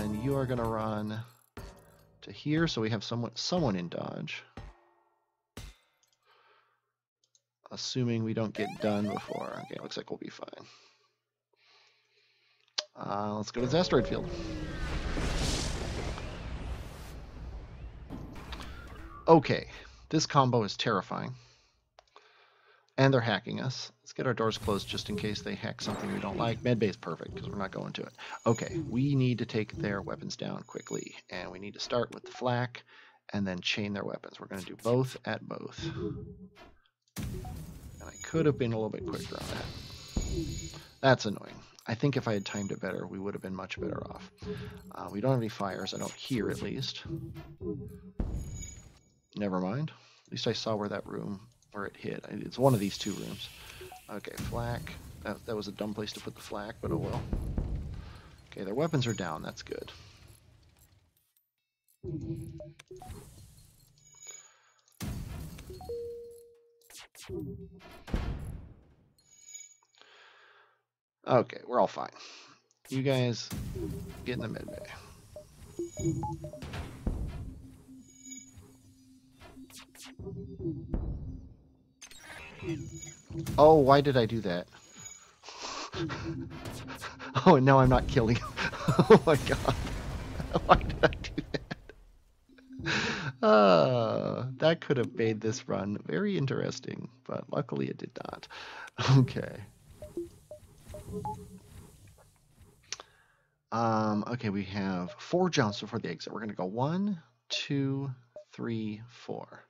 then you are going to run to here, so we have someone in dodge. Assuming we don't get done before. Okay, looks like we'll be fine. Let's go to the asteroid field. Okay, this combo is terrifying. And they're hacking us. Let's get our doors closed just in case they hack something we don't like. Medbay is perfect because we're not going to it. Okay, we need to take their weapons down quickly. And we need to start with the flak and then chain their weapons. We're going to do both at both. And I could have been a little bit quicker on that. That's annoying. I think if I had timed it better, we would have been much better off. We don't have any fires. I don't hear, at least. Never mind. At least I saw where that room... where it hit. It's one of these two rooms. Okay, flak. That was a dumb place to put the flak, but oh well. Okay, their weapons are down. That's good. Okay, we're all fine. You guys get in the mid bay. Oh, why did I do that? Oh, and now I'm not killing him. Oh my god. Why did I do that? That could have made this run very interesting, but luckily it did not. Okay. Okay, we have 4 jumps before the exit. We're going to go 1, 2, 3, 4.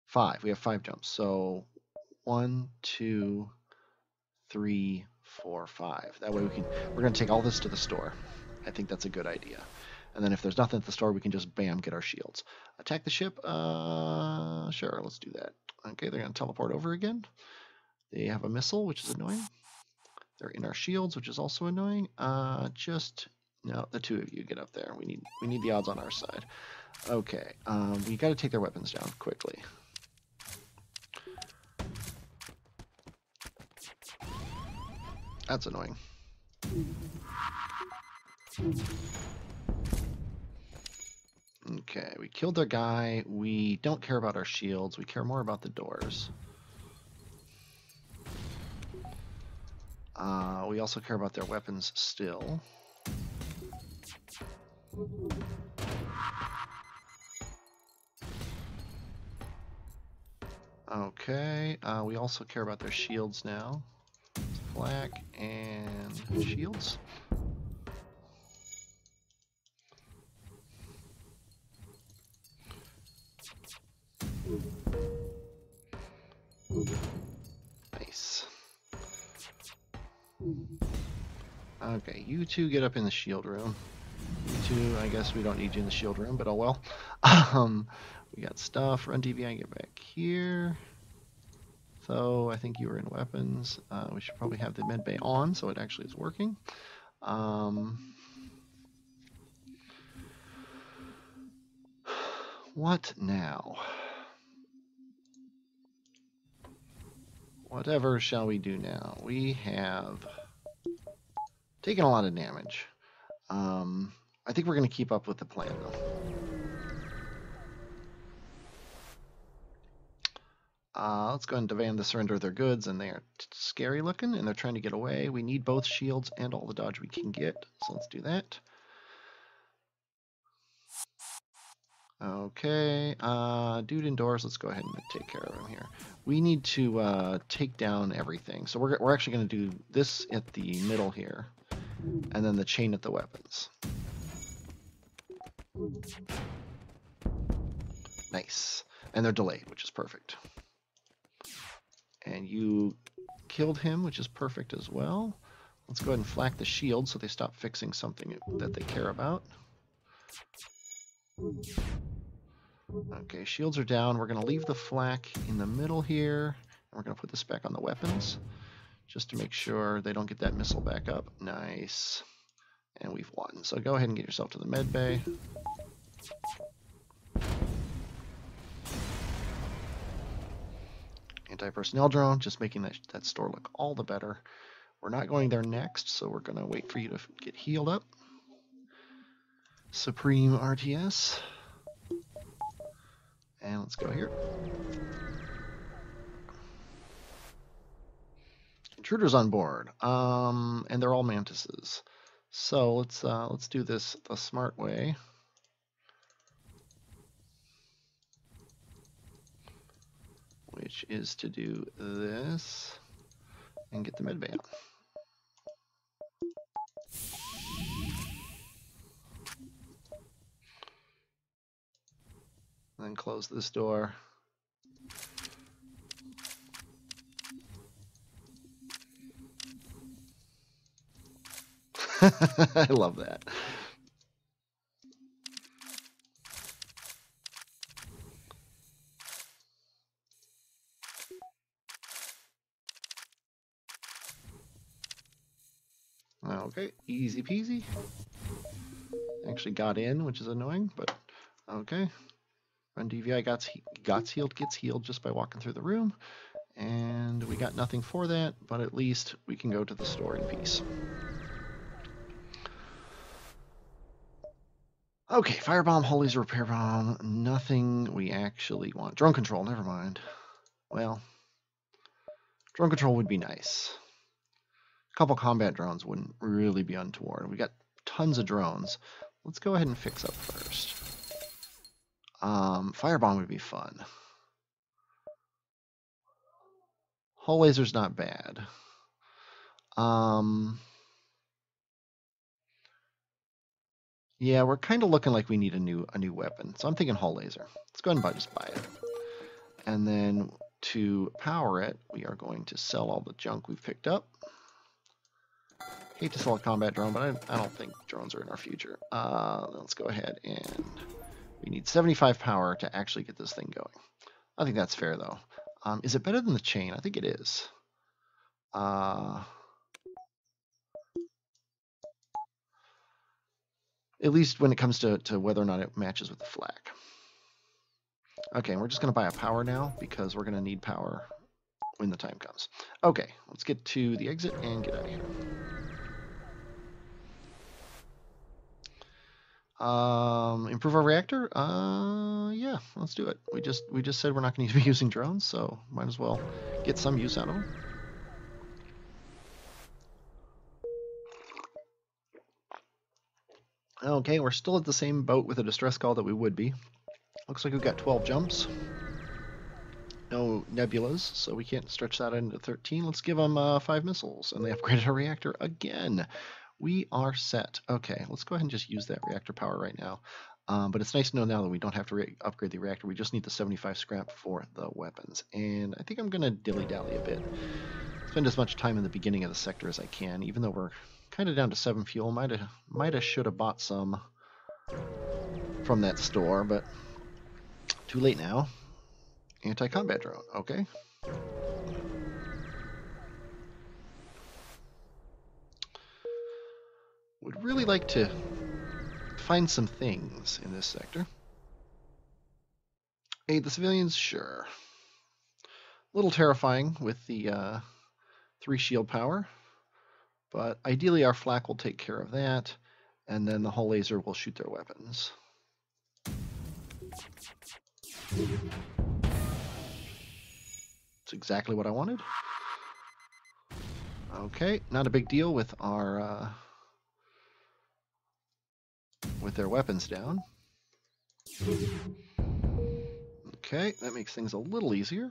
5. We have 5 jumps. So 1, 2, 3, 4, 5. That way we're going to take all this to the store. I think that's a good idea. And then if there's nothing at the store, we can just bam, get our shields. Attack the ship? Sure, let's do that. Okay, they're going to teleport over again. They have a missile, which is annoying. They're in our shields, which is also annoying. No, the 2 of you get up there. We need the odds on our side. Okay, we got to take their weapons down quickly. That's annoying. Okay, we killed their guy. We don't care about our shields. We care more about the doors. We also care about their weapons still. Okay, we also care about their shields now. Flak and shields. Nice. Okay, you 2 get up in the shield room. You 2, I guess we don't need you in the shield room, but oh well. We got stuff. Run DVI, get back here. So I think you were in weapons. We should probably have the med bay on so it actually is working. What now? Whatever shall we do now? We have taken a lot of damage. I think we're going to keep up with the plan though. Let's go ahead and demand the surrender of their goods, and they are scary looking, and they're trying to get away. We need both shields and all the dodge we can get, so let's do that. Okay, dude indoors, let's go ahead and take care of him here. We need to take down everything, so we're actually going to do this at the middle here, and then the chain at the weapons. Nice, and they're delayed, which is perfect. And you killed him, which is perfect as well. Let's go ahead and flak the shield so they stop fixing something that they care about. Okay, shields are down. We're going to leave the flak in the middle here. And we're going to put this back on the weapons just to make sure they don't get that missile back up. Nice. And we've won. So go ahead and get yourself to the med bay. Anti-personnel drone, just making that store look all the better. We're not going there next, so we're going to wait for you to get healed up. Supreme RTS. And let's go here. Intruders on board. And they're all mantises. So let's do this the smart way. Which is to do this and get the med bay on. And then close this door. I love that. Okay, easy peasy. Actually got in, which is annoying, but okay. Run DVI gets healed just by walking through the room. And we got nothing for that, but at least we can go to the store in peace. Okay, firebomb, hull laser, repair bomb, nothing we actually want. Drone control, never mind. Well, drone control would be nice. A couple combat drones wouldn't really be untoward. We got tons of drones. Let's go ahead and fix up first. Firebomb would be fun. Hull laser's not bad. Yeah, we're kind of looking like we need a new weapon. So I'm thinking hull laser. Let's go ahead and just buy it. And then to power it, we are going to sell all the junk we've picked up. Hate to sell a combat drone, but I don't think drones are in our future. Let's go ahead and we need 75 power to actually get this thing going. I think that's fair though. Is it better than the chain? I think it is. At least when it comes to whether or not it matches with the flak. Okay, we're just going to buy a power now because we're going to need power when the time comes. Okay, let's get to the exit and get out of here. Improve our reactor? Yeah, let's do it. We just said we're not going to be using drones, so might as well get some use out of them. Okay, we're still at the same boat with a distress call that we would be. Looks like we've got 12 jumps. No nebulas, so we can't stretch that into 13. Let's give them 5 missiles, and they upgraded our reactor again. We are set. Okay, let's go ahead and just use that reactor power right now. But it's nice to know now that we don't have to upgrade the reactor. We just need the 75 scrap for the weapons. And I think I'm going to dilly-dally a bit. Spend as much time in the beginning of the sector as I can, even though we're kind of down to 7 fuel. Should have bought some from that store, but too late now. Anti-combat drone, okay. Would really like to find some things in this sector. Aid the civilians, sure. A little terrifying with the 3 shield power, but ideally our flak will take care of that, and then the hull laser will shoot their weapons. That's exactly what I wanted. Okay, not a big deal with our with their weapons down. Okay, that makes things a little easier.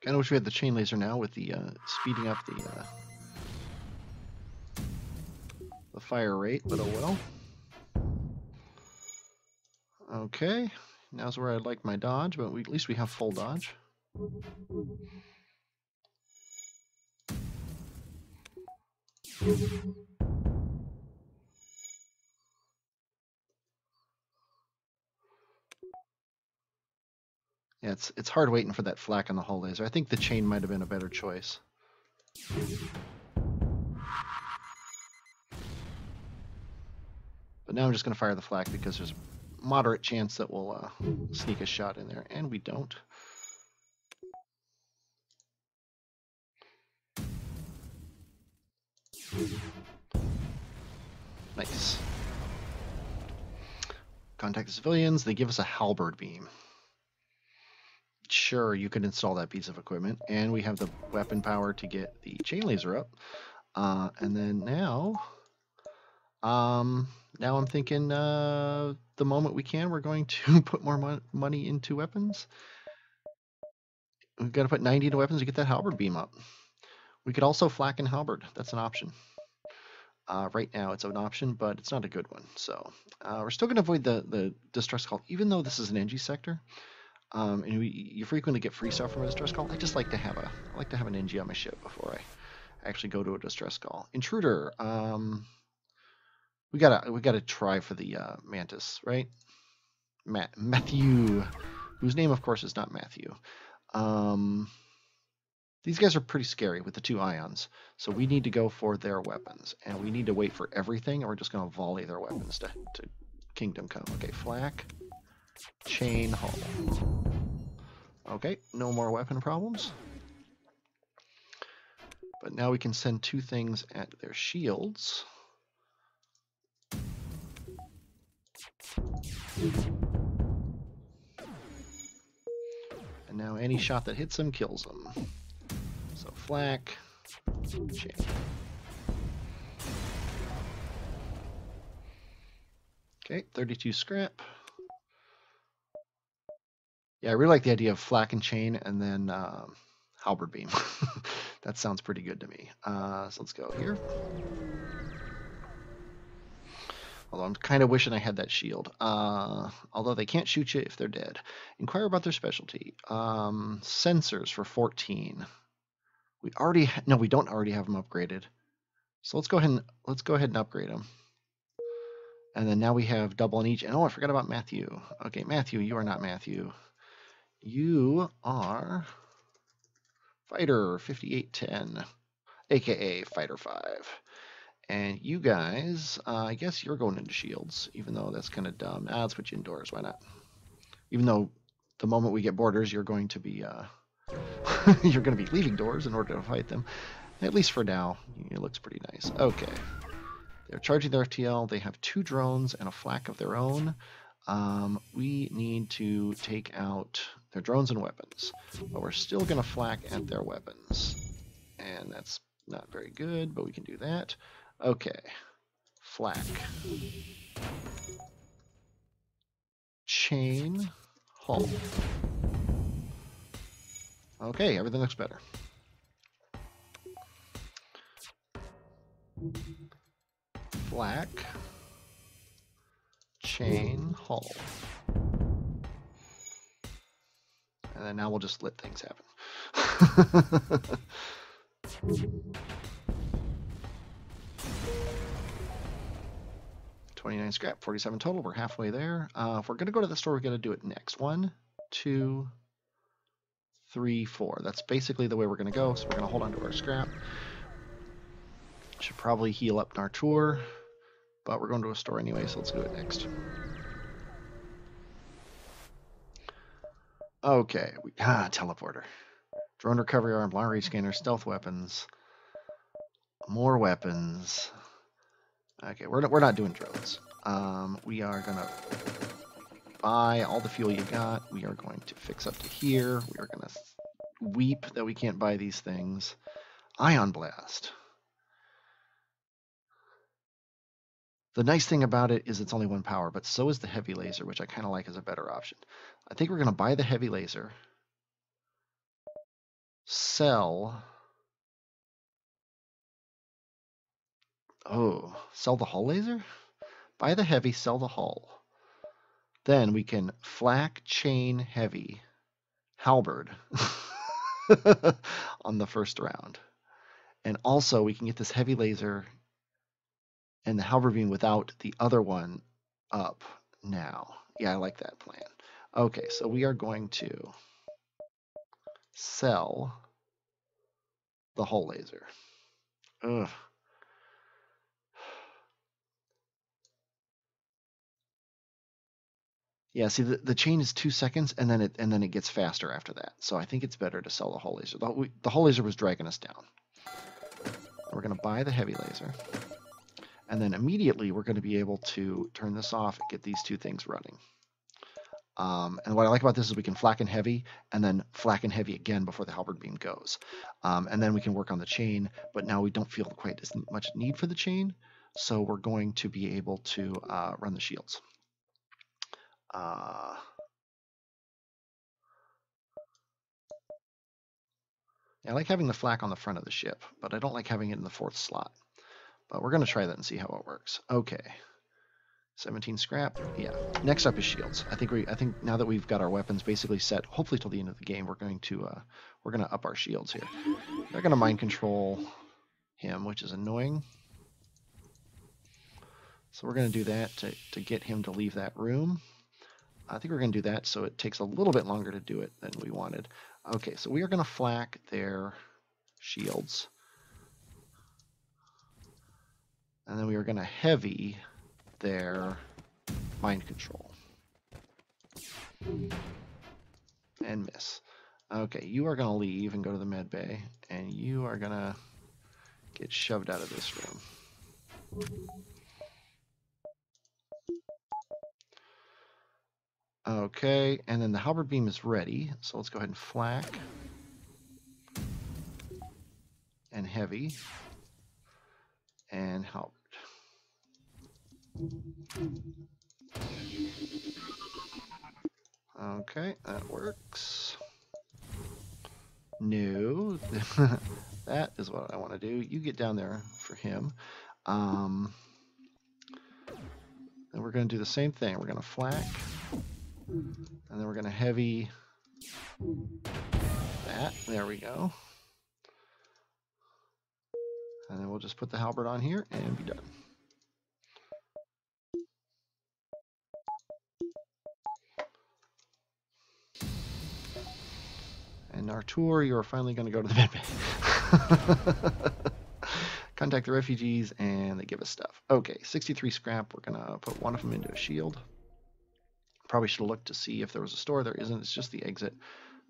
Kind of wish we had the chain laser now with the speeding up the fire rate, but oh well. Okay, now's where I'd like my dodge, but at least we have full dodge. Yeah, it's hard waiting for that flak on the hull laser. I think the chain might have been a better choice. But now I'm just going to fire the flak because there's a moderate chance that we'll sneak a shot in there, and we don't. Nice. Contact the civilians. They give us a halberd beam. Sure, you could install that piece of equipment. And we have the weapon power to get the chain laser up. And then now I'm thinking the moment we can, we're going to put more money into weapons. We've got to put 90 into weapons to get that halberd beam up. We could also flak and halberd. That's an option. Right now it's an option, but it's not a good one. So we're still going to avoid the distress call, even though this is an NG sector. And you frequently get free stuff from a distress call. I just like to have an NG on my ship before I actually go to a distress call. Intruder. We gotta try for the mantis, right? Matthew, whose name of course is not Matthew. These guys are pretty scary with the 2 ions, so we need to go for their weapons, and we need to wait for everything, and we're just gonna volley their weapons to Kingdom Come. Okay, flak, chain, hull. Okay, no more weapon problems. But now we can send 2 things at their shields. And now any shot that hits them kills them. So flak, chain. Okay, 32 scrap. Yeah, I really like the idea of flak and chain and then halberd beam. That sounds pretty good to me. So let's go here. Although I'm kind of wishing I had that shield. Although they can't shoot you if they're dead. Inquire about their specialty. Sensors for 14. We already no, we don't already have them upgraded. So let's go ahead and upgrade them. And then now we have double on each. And oh, I forgot about Matthew. Okay, Matthew, you are not Matthew. You are Fighter 5810, aka Fighter 5. And you guys, I guess you're going into shields, even though that's kind of dumb. Let's put you indoors. Why not? Even though the moment we get borders, you're going to be you're going to be leaving doors in order to fight them. At least for now, it looks pretty nice. Okay, they're charging their FTL. They have 2 drones and a flak of their own. We need to take out their drones and weapons, but we're still going to flak at their weapons, and that's not very good, but we can do that. Okay, flak, chain, hull. Okay, everything looks better. Flak, chain, hull. And then now we'll just let things happen. 29 scrap, 47 total. We're halfway there. If we're going to go to the store, we're going to do it next. 1, 2, 3, 4. That's basically the way we're going to go. So we're going to hold on to our scrap. Should probably heal up in our tour, but we're going to a store anyway, so let's do it next. Okay, teleporter. Drone recovery arm, long range scanner, stealth weapons, more weapons. Okay, we're not doing drones. We are gonna buy all the fuel you got. We are going to fix up to here. We are gonna weep that we can't buy these things. Ion blast. The nice thing about it is it's only 1 power, but so is the heavy laser, which I kind of like as a better option. I think we're gonna buy the heavy laser. Sell the hull laser? Buy the heavy, sell the hull. Then we can flak, chain, heavy, halberd on the first round. And also we can get this heavy laser and the halberd beam without the other one up now. Yeah, I like that plan. Okay, so we are going to sell the hull laser. Ugh. Yeah, see the chain is 2 seconds and then it gets faster after that. So I think it's better to sell the hull laser. The hull laser was dragging us down. We're gonna buy the heavy laser. And then immediately we're going to be able to turn this off and get these two things running. And what I like about this is we can flak and heavy and then flak and heavy again before the halberd beam goes. And then we can work on the chain, but now we don't feel quite as much need for the chain. So we're going to be able to run the shields. I like having the flak on the front of the ship, but I don't like having it in the 4th slot. But we're going to try that and see how it works. Okay. 17 scrap. Yeah. Next up is shields. I think now that we've got our weapons basically set, hopefully till the end of the game, we're going to up our shields here. They're going to mind control him, which is annoying. So we're going to do that to get him to leave that room. I think we're going to do that so it takes a little bit longer to do it than we wanted. Okay, so we are going to flak their shields. And then we are going to heavy their mind control. And miss. Okay, you are going to leave and go to the med bay, and you are going to get shoved out of this room. Okay, and then the halberd beam is ready, so let's go ahead and flak and heavy and halberd. Okay, that works. No, that is what I want to do. You get down there for him. And we're going to do the same thing. We're going to flak, and then we're going to heavy that. There we go. And then we'll just put the halberd on here and be done. And Artur, you are finally going to go to the med bay. Contact the refugees, and they give us stuff. Okay, 63 scrap. We're going to put one of them into a shield. Probably should have looked to see if there was a store. There isn't. It's just the exit.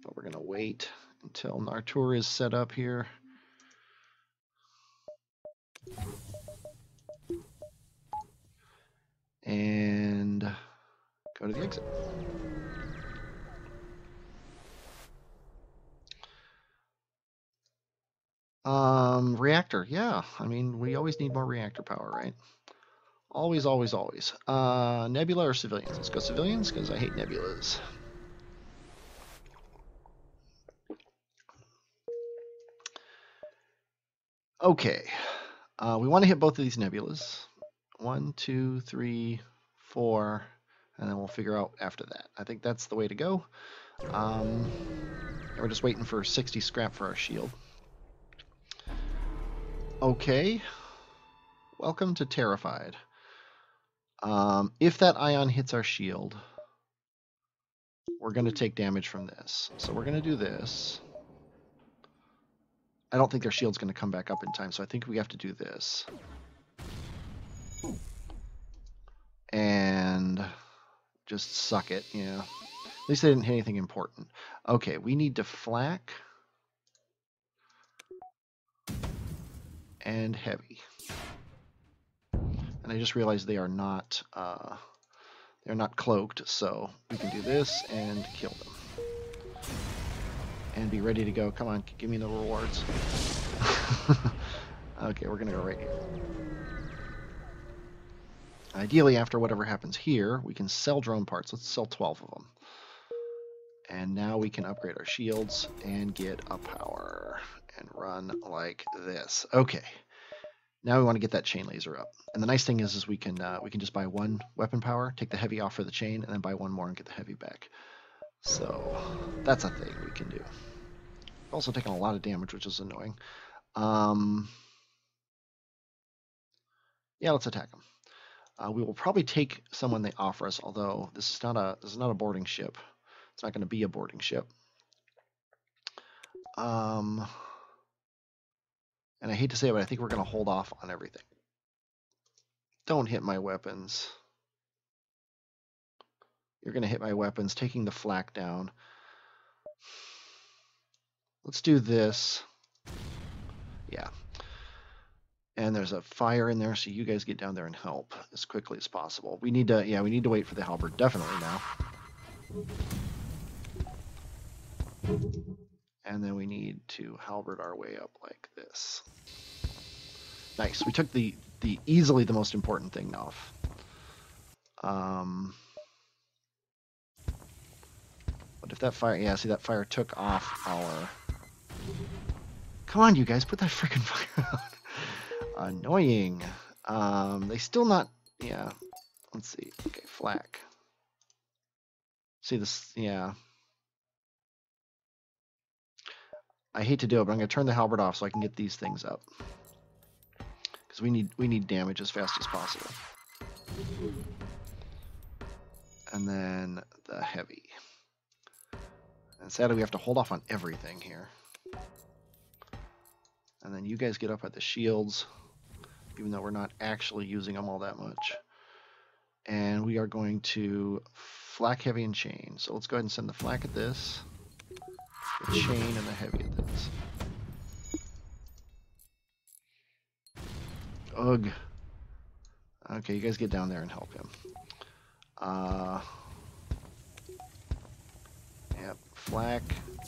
But we're going to wait until Artur is set up here. And go to the exit. Reactor. Yeah, I mean, we always need more reactor power, right? Always, always, always. Nebula or civilians? Let's go civilians, because I hate nebulas. Okay. We want to hit both of these nebulas. 1, 2, 3, 4, and then we'll figure out after that. I think that's the way to go. We're just waiting for 60 scrap for our shield. Okay. Welcome to Terrified. If that ion hits our shield, we're going to take damage from this. So we're going to do this. I don't think their shield's going to come back up in time, so I think we have to do this. And just suck it, yeah. At least they didn't hit anything important. Okay, we need to flak and heavy. And I just realized they are not they're not cloaked, so we can do this and kill them. And be ready to go. Come on, give me the rewards. Okay, we're gonna go right here. Ideally, after whatever happens here, we can sell drone parts. Let's sell 12 of them. And now we can upgrade our shields and get a power and run like this. Okay. Now we want to get that chain laser up. And the nice thing is we can just buy one weapon power, take the heavy off for the chain, and then buy one more and get the heavy back. So that's a thing we can do. Also taking a lot of damage, which is annoying. Yeah, let's attack them. We will probably take someone they offer us, although this is not a boarding ship. It's not going to be a boarding ship. And I hate to say it, but I think we're going to hold off on everything. Don't hit my weapons. You're going to hit my weapons, taking the flak down. Let's do this. Yeah. And there's a fire in there, so you guys get down there and help as quickly as possible. We need to, yeah, we need to wait for the halberd definitely now. And then we need to halberd our way up like this. Nice. We took the easily the most important thing off. But if that fire, yeah, see that fire took off our. Come on, you guys, put that freaking fire out. Annoying. They still not. Yeah. Let's see. Okay, flak. See this? Yeah. I hate to do it, but I'm going to turn the halberd off so I can get these things up. Because we need damage as fast as possible. And then the heavy. And sadly, we have to hold off on everything here. And then you guys get up at the shields, even though we're not actually using them all that much. And we are going to flak, heavy, and chain. So let's go ahead and send the flak at this, the chain, and the heavy at this. Ugh. Okay, you guys get down there and help him. Yep, flak,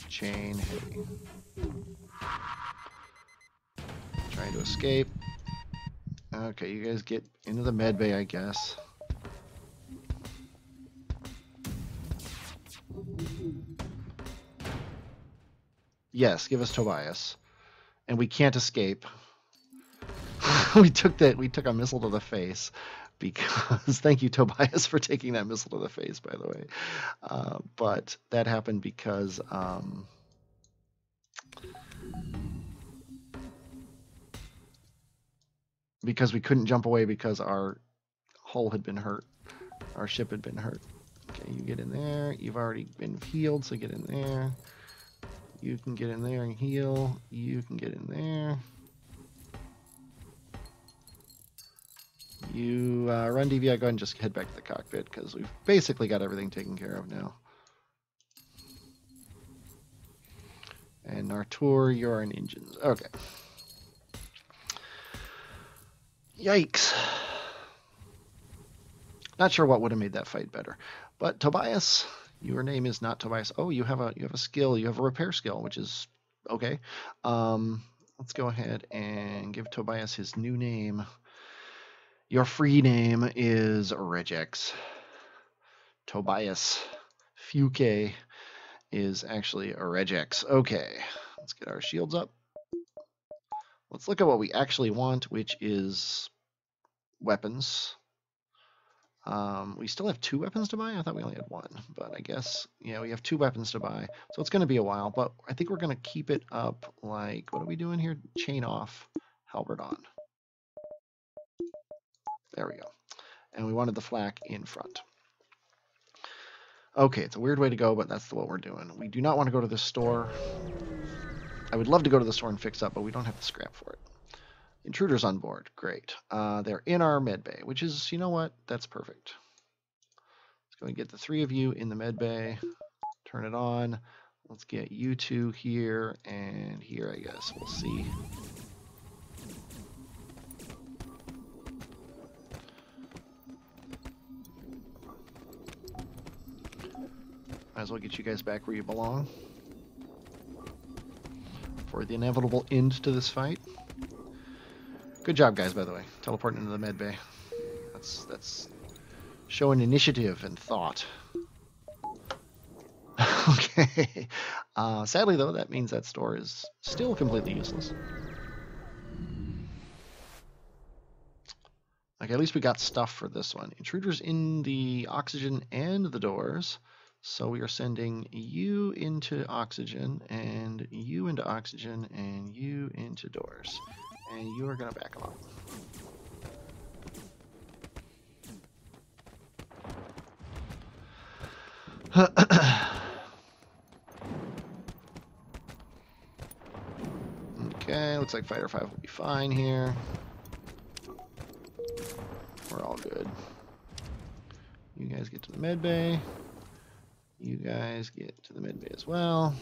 chain, heavy. Trying to escape. Okay, you guys get into the med bay, I guess. Yes, give us Tobias. And we can't escape. we took a missile to the face because thank you, Tobias, for taking that missile to the face, by the way. But that happened because we couldn't jump away because our hull had been hurt. Our ship had been hurt. Okay, you get in there. You've already been healed, so get in there. You can get in there and heal. You can get in there. You run DVI, go ahead and just head back to the cockpit because we've basically got everything taken care of now. And Artur, you're in engines. Okay. Yikes. Not sure what would have made that fight better. But Tobias, your name is not Tobias. Oh, you have a skill. You have a repair skill, which is okay. Let's go ahead and give Tobias his new name. Your free name is Regex. Tobias Fuke is actually a Regex. Okay, let's get our shields up. Let's look at what we actually want, which is weapons. We still have 2 weapons to buy? I thought we only had 1, but I guess, yeah, we have 2 weapons to buy. So it's going to be a while, but I think we're going to keep it up like, what are we doing here? Chain off, halberd on. There we go. And we wanted the flak in front. Okay, it's a weird way to go, but that's what we're doing. We do not want to go to the store. I would love to go to the store and fix up, but we don't have the scrap for it. Intruders on board. Great. They're in our med bay, which is, you know what? That's perfect. Let's go and get the 3 of you in the med bay. Turn it on. Let's get you 2 here and here, I guess. We'll see. Might as well get you guys back where you belong for the inevitable end to this fight. Good job, guys, by the way. Teleporting into the med bay. That's showing initiative and thought. Okay. Sadly, though, that means that store is still completely useless. Like, at least we got stuff for this one. Intruders in the oxygen and the doors. So we are sending you into oxygen, and you into oxygen, and you into doors. And you are going to back them up. Okay, looks like Fighter 5 will be fine here. We're all good. You guys get to the med bay. You guys get to the med bay as well.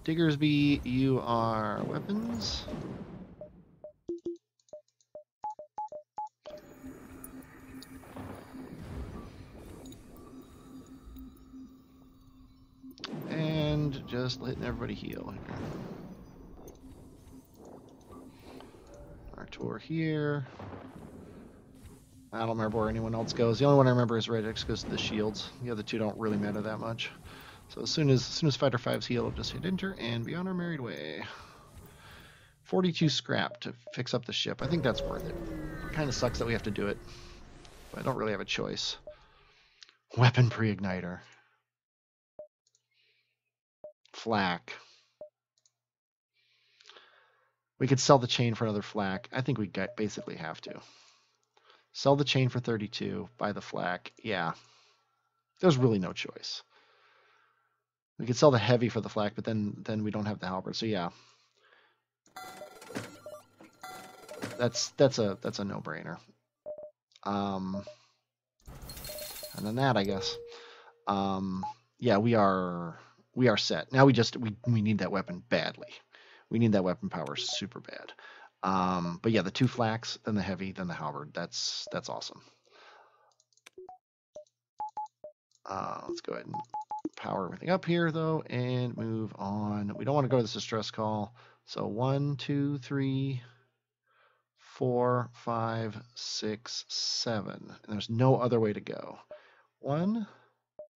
Diggersby, you are weapons. just letting everybody heal here. Our tour here. I don't remember where anyone else goes. The only one I remember is Regix goes to the shields. The other two don't really matter that much. So as soon as Fighter 5's healed, I'll just hit enter and be on our merry way. 42 scrap to fix up the ship. I think that's worth it. Kind of sucks that we have to do it, but I don't really have a choice. Weapon pre-igniter. Flak. We could sell the chain for another flak. I think we basically have to. Sell the chain for 32, buy the flak. Yeah. There's really no choice. We could sell the heavy for the flak, but then we don't have the halberd. So yeah. That's a no-brainer. And then that, I guess. Yeah, we are set. Now we need that weapon badly. We need that weapon power super bad. But yeah, the 2 flaks, then the heavy, then the halberd. That's awesome. Let's go ahead and power everything up here though, and move on. We don't want to go to this distress call. So 1, 2, 3, 4, 5, 6, 7. And there's no other way to go. 1,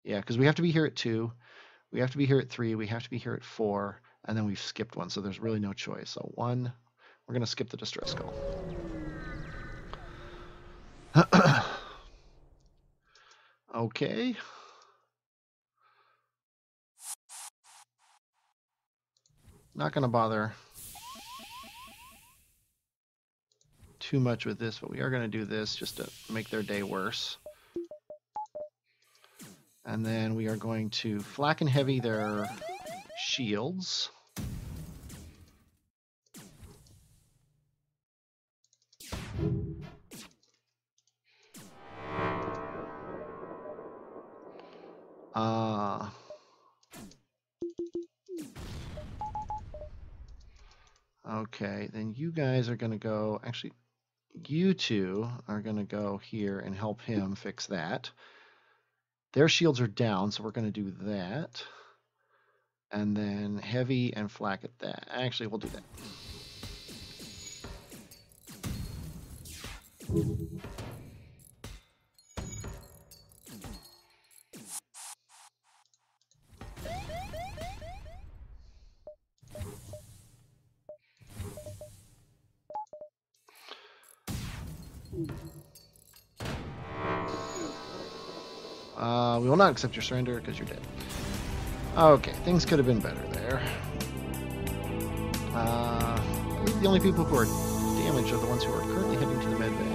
yeah, because we have to be here at 2. We have to be here at 3. We have to be here at 4. And then we've skipped 1, so there's really no choice. So 1, we're going to skip the distress call. Okay. Not going to bother too much with this, but we are going to do this just to make their day worse. And then we are going to flak and heavy their shields. Okay, then you guys are going to go, actually, you two are going to go here and help him fix that. Their shields are down, so we're going to do that. And then heavy and flak at that. Actually, we'll do that. We will not accept your surrender because you're dead. Okay, things could have been better there. I believe the only people who are damaged are the ones who are currently heading to the med bay.